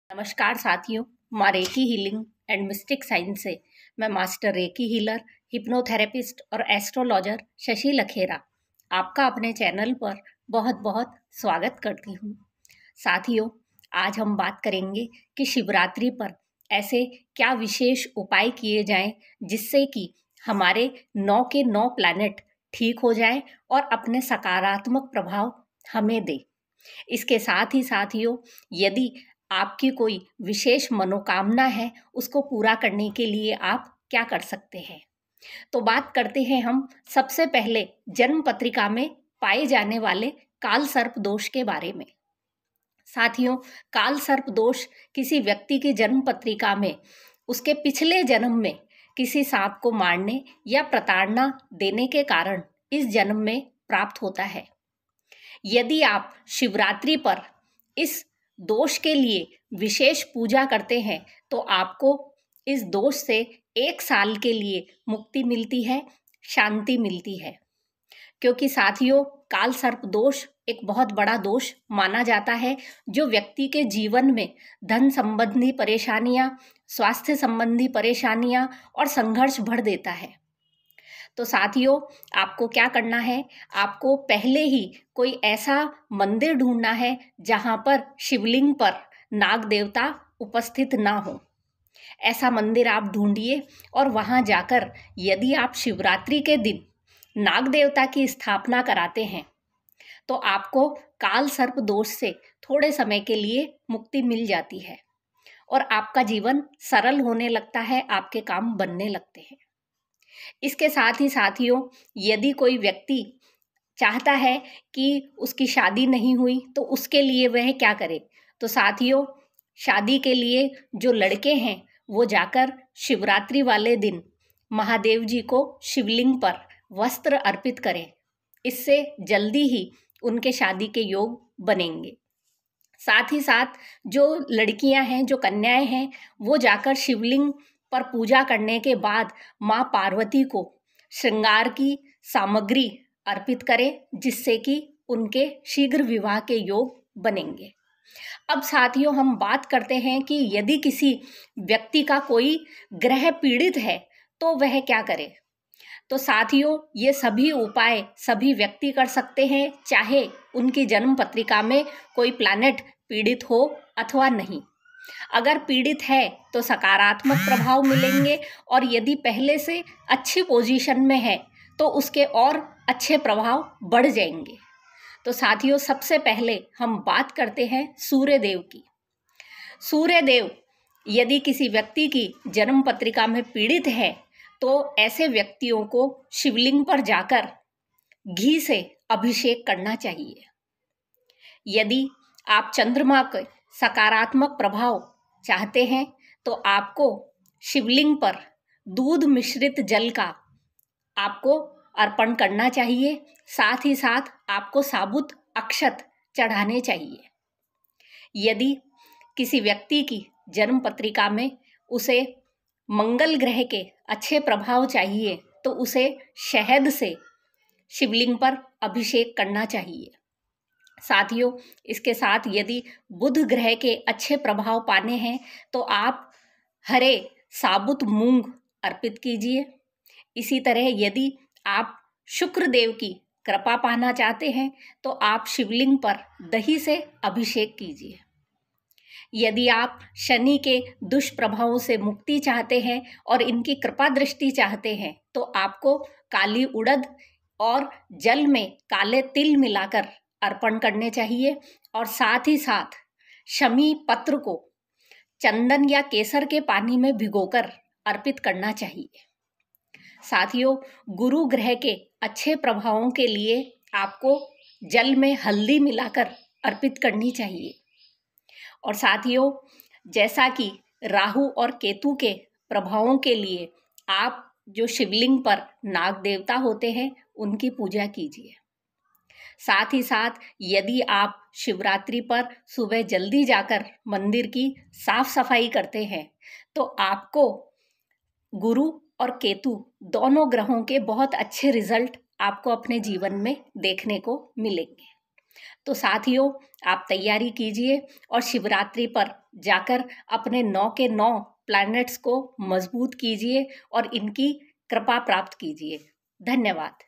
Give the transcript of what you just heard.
नमस्कार साथियों, माँ recce healing and mistake science से मैं मास्टर रेकी हीलर, हिप्नोथेरेपिस्ट और एस्ट्रोलॉजर शशि लखेरा आपका अपने चैनल पर बहुत बहुत स्वागत करती हूँ। साथियों, आज हम बात करेंगे कि शिवरात्रि पर ऐसे क्या विशेष उपाय किए जाएं जिससे कि हमारे 9 के 9 प्लैनेट ठीक हो जाएं और अपने सकारात्मक प्रभाव हमें दे। इसके साथ ही साथियों, यदि आपकी कोई विशेष मनोकामना है, उसको पूरा करने के लिए आप क्या कर सकते हैं। तो बात करते हैं हम सबसे पहले जन्म पत्रिका में पाए जाने वाले काल सर्प दोष के बारे में। साथियों, काल सर्प दोष किसी व्यक्ति की जन्म पत्रिका में उसके पिछले जन्म में किसी सांप को मारने या प्रताड़ना देने के कारण इस जन्म में प्राप्त होता है। यदि आप शिवरात्रि पर इस दोष के लिए विशेष पूजा करते हैं तो आपको इस दोष से 1 साल के लिए मुक्ति मिलती है, शांति मिलती है। क्योंकि साथियों, काल सर्प दोष एक बहुत बड़ा दोष माना जाता है जो व्यक्ति के जीवन में धन संबंधी परेशानियां, स्वास्थ्य संबंधी परेशानियां और संघर्ष भर देता है। तो साथियों, आपको क्या करना है, आपको पहले ही कोई ऐसा मंदिर ढूंढना है जहां पर शिवलिंग पर नाग देवता उपस्थित ना हो। ऐसा मंदिर आप ढूंढिए और वहां जाकर यदि आप शिवरात्रि के दिन नाग देवता की स्थापना कराते हैं तो आपको काल सर्प दोष से थोड़े समय के लिए मुक्ति मिल जाती है और आपका जीवन सरल होने लगता है, आपके काम बनने लगते हैं। इसके साथ ही साथियों, यदि कोई व्यक्ति चाहता है कि उसकी शादी नहीं हुई तो उसके लिए वह क्या करे। तो साथियों, शादी के लिए जो लड़के हैं वो जाकर शिवरात्रि वाले दिन महादेव जी को शिवलिंग पर वस्त्र अर्पित करें। इससे जल्दी ही उनके शादी के योग बनेंगे। साथ ही साथ जो लड़कियां हैं, जो कन्याएं हैं, वो जाकर शिवलिंग पर पूजा करने के बाद माँ पार्वती को श्रृंगार की सामग्री अर्पित करें जिससे कि उनके शीघ्र विवाह के योग बनेंगे। अब साथियों, हम बात करते हैं कि यदि किसी व्यक्ति का कोई ग्रह पीड़ित है तो वह क्या करे। तो साथियों, ये सभी उपाय सभी व्यक्ति कर सकते हैं, चाहे उनकी जन्म पत्रिका में कोई प्लैनेट पीड़ित हो अथवा नहीं। अगर पीड़ित है तो सकारात्मक प्रभाव मिलेंगे और यदि पहले से अच्छी पोजीशन में है तो उसके और अच्छे प्रभाव बढ़ जाएंगे। तो साथियों, सबसे पहले हम बात करते हैं सूर्यदेव की। सूर्यदेव यदि किसी व्यक्ति की जन्म पत्रिका में पीड़ित है तो ऐसे व्यक्तियों को शिवलिंग पर जाकर घी से अभिषेक करना चाहिए। यदि आप चंद्रमा के सकारात्मक प्रभाव चाहते हैं तो आपको शिवलिंग पर दूध मिश्रित जल का आपको अर्पण करना चाहिए। साथ ही साथ आपको साबुत अक्षत चढ़ाने चाहिए। यदि किसी व्यक्ति की जन्म पत्रिका में उसे मंगल ग्रह के अच्छे प्रभाव चाहिए तो उसे शहद से शिवलिंग पर अभिषेक करना चाहिए। साथियों, इसके साथ यदि बुध ग्रह के अच्छे प्रभाव पाने हैं तो आप हरे साबुत मूंग अर्पित कीजिए। इसी तरह यदि आप शुक्र देव की कृपा पाना चाहते हैं तो आप शिवलिंग पर दही से अभिषेक कीजिए। यदि आप शनि के दुष्प्रभावों से मुक्ति चाहते हैं और इनकी कृपा दृष्टि चाहते हैं तो आपको काली उड़द और जल में काले तिल मिलाकर अर्पण करने चाहिए और साथ ही साथ शमी पत्र को चंदन या केसर के पानी में भिगोकर अर्पित करना चाहिए। साथियों, गुरु ग्रह के अच्छे प्रभावों के लिए आपको जल में हल्दी मिलाकर अर्पित करनी चाहिए। और साथियों, जैसा कि राहु और केतु के प्रभावों के लिए आप जो शिवलिंग पर नाग देवता होते हैं उनकी पूजा कीजिए। साथ ही साथ यदि आप शिवरात्रि पर सुबह जल्दी जाकर मंदिर की साफ सफाई करते हैं तो आपको गुरु और केतु दोनों ग्रहों के बहुत अच्छे रिजल्ट आपको अपने जीवन में देखने को मिलेंगे। तो साथियों, आप तैयारी कीजिए और शिवरात्रि पर जाकर अपने 9 के 9 प्लैनेट्स को मजबूत कीजिए और इनकी कृपा प्राप्त कीजिए। धन्यवाद।